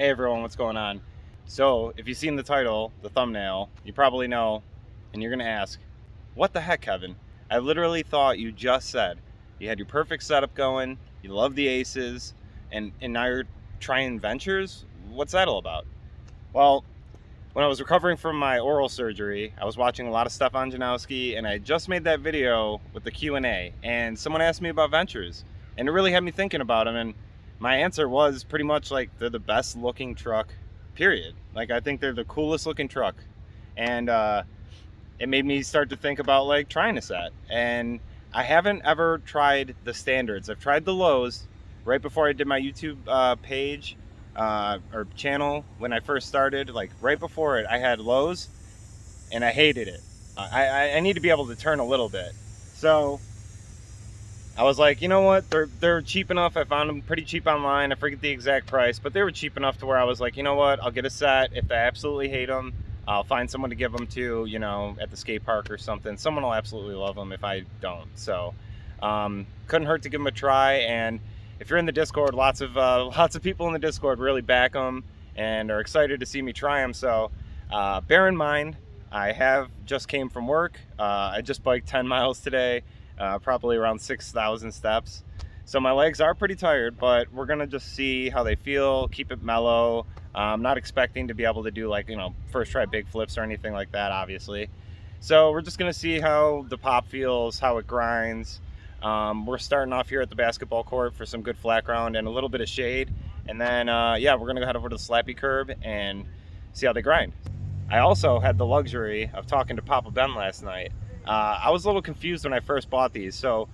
Hey everyone, what's going on? So, if you've seen the title, the thumbnail, you probably know, and you're gonna ask, what the heck, Kevin? I literally thought you just said you had your perfect setup going, you love the aces, and now you're trying ventures? What's that all about? Well, when I was recovering from my oral surgery, I was watching a lot of Stefan Janowski, and I just made that video with the Q&A, and someone asked me about ventures, and it really had me thinking about them, and my answer was pretty much like they're the best looking truck, period. Like, I think they're the coolest looking truck, and it made me start to think about like trying a set. And I haven't ever tried the standards. I've tried the lows right before I did my YouTube page or channel when I first started. Like right before it, I had lows, and I hated it. I need to be able to turn a little bit, so I was like, you know what? They're cheap enough. I found them pretty cheap online. I forget the exact price, but they were cheap enough to where I was like, you know what? I'll get a set. If I absolutely hate them, I'll find someone to give them to, you know, at the skate park or something. Someone will absolutely love them if I don't. So couldn't hurt to give them a try. And if you're in the Discord, lots of people in the Discord really back them and are excited to see me try them. So bear in mind, I have just came from work. I just biked 10 miles today. Probably around 6,000 steps. So my legs are pretty tired, but we're gonna just see how they feel, keep it mellow. I'm not expecting to be able to do like, you know, first try big flips or anything like that, obviously. So we're just gonna see how the pop feels, how it grinds. We're starting off here at the basketball court for some good flat ground and a little bit of shade. And then, yeah, we're gonna head over to the slappy curb and see how they grind. I also had the luxury of talking to Papa Ben last night. I was a little confused when I first bought these. So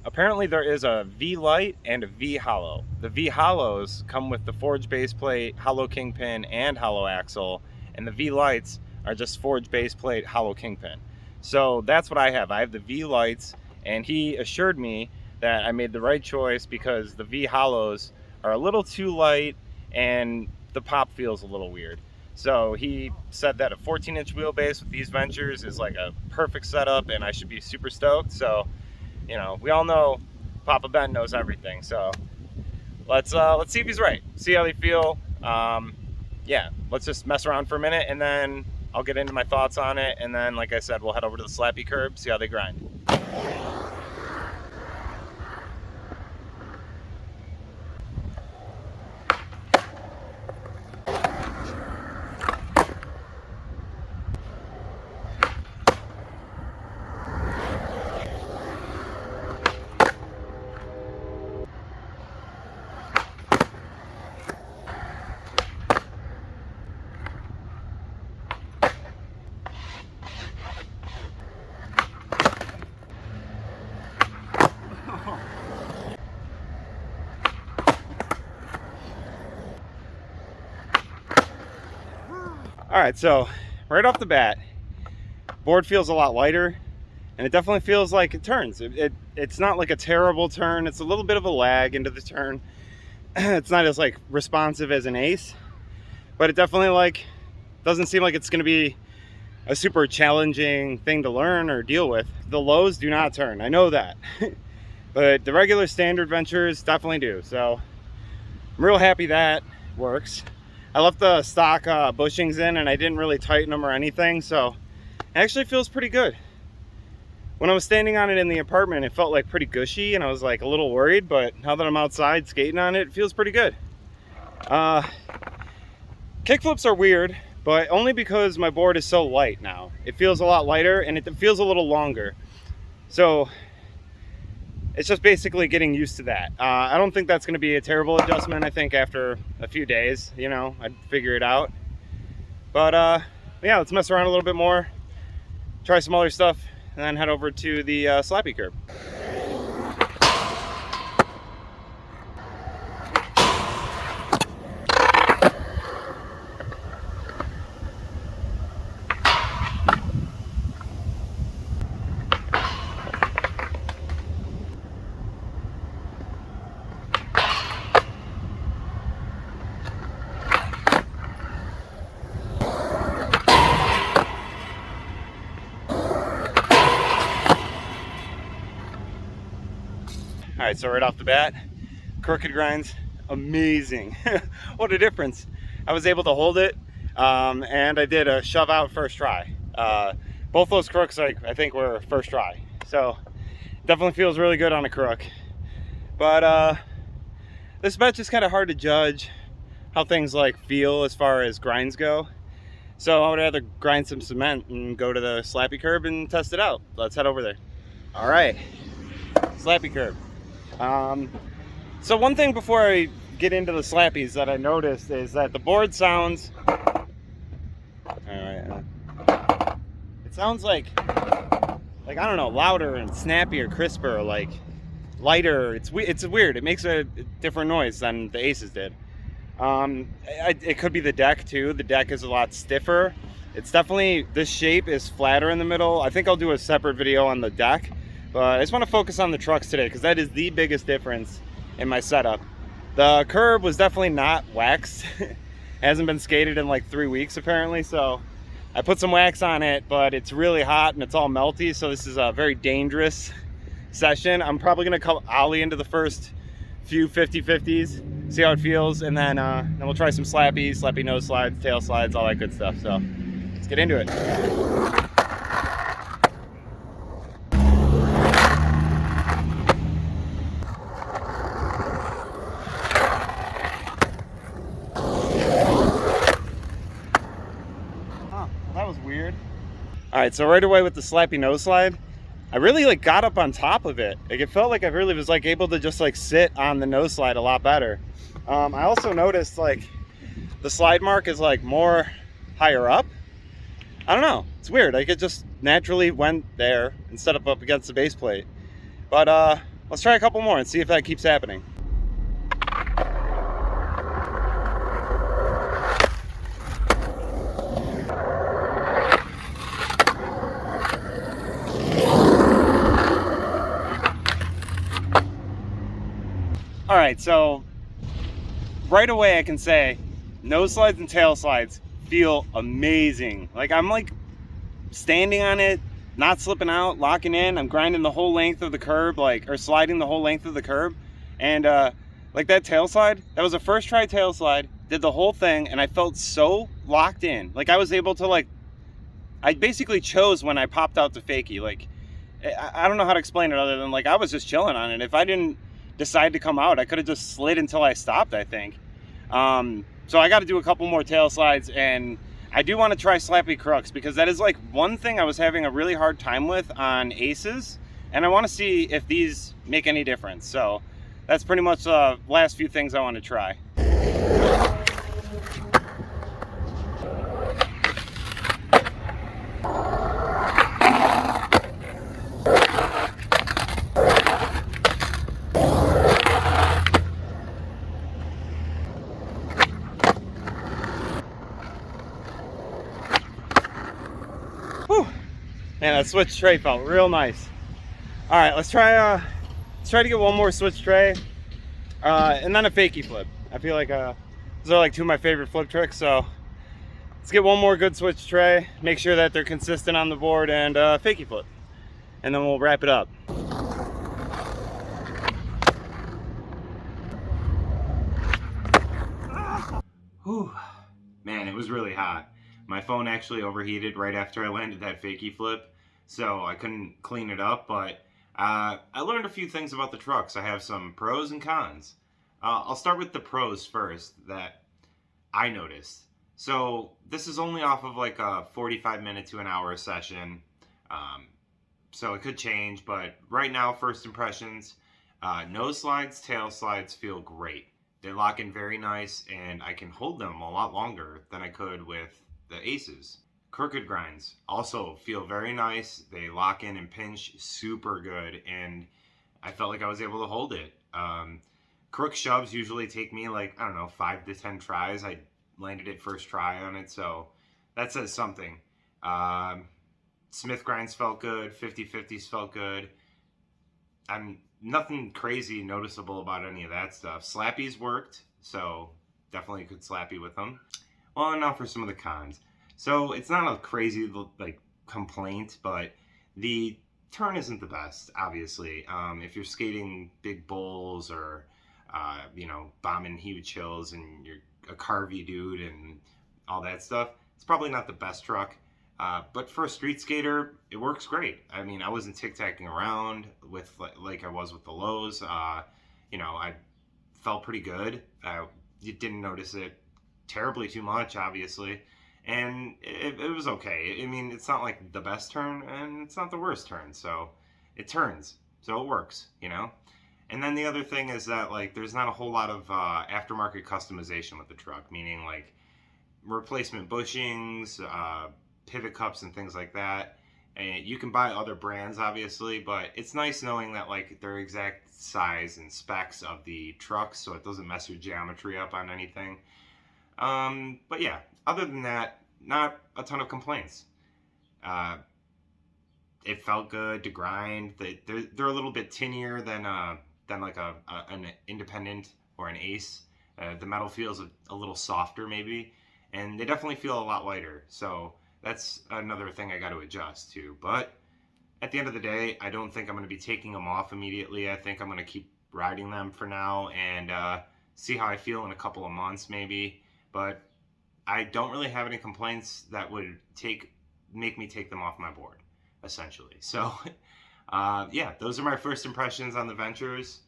apparently there is a V light and a V hollow. The V hollows come with the forged base plate, hollow kingpin, and hollow axle, and the V lights are just forged base plate, hollow kingpin. So that's what I have. I have the V lights, and he assured me that I made the right choice because the V hollows are a little too light and the pop feels a little weird. So he said that a 14-inch wheelbase with these ventures is like a perfect setup, and I should be super stoked. So, you know, we all know Papa Ben knows everything. So let's see if he's right. See how they feel. Yeah, let's just mess around for a minute, and then I'll get into my thoughts on it. And then, like I said, we'll head over to the slappy curb, see how they grind. All right, so right off the bat, board feels a lot lighter, and it definitely feels like it turns. It's not like a terrible turn. It's a little bit of a lag into the turn. It's not as like responsive as an ace, but it definitely like doesn't seem like it's going to be a super challenging thing to learn or deal with. The lows do not turn, I know that. But the regular standard ventures definitely do. So I'm real happy that works. I left the stock bushings in, and I didn't really tighten them or anything, so it actually feels pretty good. When I was standing on it in the apartment, it felt like pretty gushy, and I was like a little worried, but now that I'm outside skating on it, it feels pretty good. Kickflips are weird, but only because my board is so light now. It feels a lot lighter, and it feels a little longer. So it's just basically getting used to that. I don't think that's going to be a terrible adjustment. I think after a few days, you know, I'd figure it out. But yeah, let's mess around a little bit more, try some other stuff, and then head over to the slappy curb. All right, so right off the bat, crooked grinds, amazing. What a difference. I was able to hold it, and I did a shove out first try. Both those crooks, I think, were first try. So definitely feels really good on a crook. But this bench is kind of hard to judge how things like feel as far as grinds go. So I would rather grind some cement and go to the slappy curb and test it out. Let's head over there. All right, slappy curb. So one thing before I get into the slappies that I noticed is that the board sounds, all right, it sounds like I don't know, louder and snappier, crisper, like lighter. It's weird. It makes a different noise than the Aces did. It could be the deck too. The deck is a lot stiffer. It's definitely, this shape is flatter in the middle. I think I'll do a separate video on the deck, but I just want to focus on the trucks today because that is the biggest difference in my setup. The curb was definitely not waxed. It hasn't been skated in like 3 weeks apparently, so I put some wax on it, but it's really hot and it's all melty, so this is a very dangerous session. I'm probably gonna come ollie into the first few 50-50s, see how it feels, and then we'll try some slappies, slappy nose slides, tail slides, all that good stuff. So let's get into it. That was weird. All right, so right away with the slappy nose slide, I really got up on top of it. It felt like I really was able to just sit on the nose slide a lot better. I also noticed the slide mark is more higher up. I don't know, it's weird. It just naturally went there instead of up against the base plate. But let's try a couple more and see if that keeps happening. All right, so right away I can say nose slides and tail slides feel amazing. I'm standing on it, not slipping out, locking in. I'm grinding the whole length of the curb, or sliding the whole length of the curb. And that tail slide, that was a first try tail slide, did the whole thing, and I felt so locked in. I was able to I basically chose when I popped out the fakie. I don't know how to explain it other than I was just chilling on it. If I didn't decide to come out, I could have just slid until I stopped, I think. So I got to do a couple more tail slides, and I do want to try slappy crooks because that is one thing I was having a really hard time with on Aces, and I want to see if these make any difference. So that's pretty much the last few things I want to try. Whew. Man, that switch tray felt real nice. All right, let's try to get one more switch tray, and then a fakie flip. I feel those are two of my favorite flip tricks. So let's get one more good switch tray, make sure that they're consistent on the board, and fakie flip, and then we'll wrap it up. Whew. Man, it was really hot. My phone actually overheated right after I landed that fakie flip, so I couldn't clean it up, but I learned a few things about the trucks. I have some pros and cons. I'll start with the pros first that I noticed. So this is only off of a 45-minute to an hour session, so it could change, but right now, first impressions, nose slides, tail slides feel great. They lock in very nice, and I can hold them a lot longer than I could with the Aces. Crooked grinds also feel very nice. They lock in and pinch super good, and I felt like I was able to hold it. Crook shoves usually take me 5 to 10 tries. I landed it first try on it, so that says something. Smith grinds felt good. 50-50s felt good. Nothing crazy noticeable about any of that stuff. Slappies worked, so definitely could slappy with them. Well, now for some of the cons. So it's not a crazy complaint, but the turn isn't the best, obviously. If you're skating big bowls or bombing huge hills and you're a carvy dude and all that stuff. It's probably not the best truck. But for a street skater, it works great. I mean, I wasn't tic-tacking around with like I was with the Lowe's. I felt pretty good. You didn't notice it terribly too much, obviously. And it was okay. I mean, it's not like the best turn, and it's not the worst turn. So it turns. So it works, And then the other thing is that, like, there's not a whole lot of aftermarket customization with the truck, meaning, like, replacement bushings, pivot cups, and things like that. And you can buy other brands, obviously, but it's nice knowing that, like, their exact size and specs of the truck, so it doesn't mess your geometry up on anything. But yeah, other than that, not a ton of complaints. It felt good to grind. They're a little bit tinnier than like an Independent or an Ace. The metal feels a little softer maybe, and they definitely feel a lot lighter. So that's another thing I got to adjust to. But at the end of the day, I don't think I'm going to be taking them off immediately. I think I'm going to keep riding them for now and see how I feel in a couple of months maybe. But I don't really have any complaints that would make me take them off my board, essentially. So yeah, those are my first impressions on the Ventures.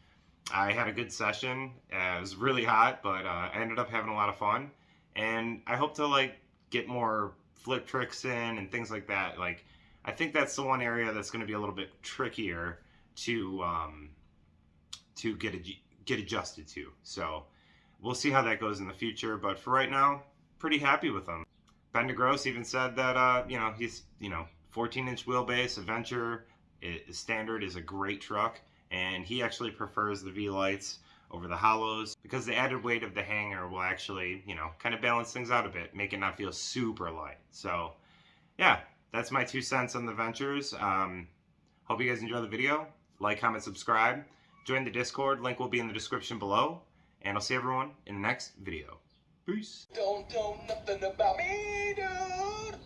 I had a good session. It was really hot, but I ended up having a lot of fun, and I hope to like get more flip tricks in and things like that. Like, I think that's the one area that's going to be a little bit trickier to get adjusted to. So we'll see how that goes in the future. But for right now, pretty happy with them. Ben DeGrosse even said that he's 14-inch wheelbase. Adventure standard is a great truck, and he actually prefers the V-Lights over the hollows because the added weight of the hanger will actually kind of balance things out a bit, make it not feel super light. So yeah, that's my 2 cents on the Ventures. Hope you guys enjoy the video. Like, comment, subscribe. Join the Discord. Link will be in the description below. And I'll see everyone in the next video. Peace. Don't know nothing about me, dude.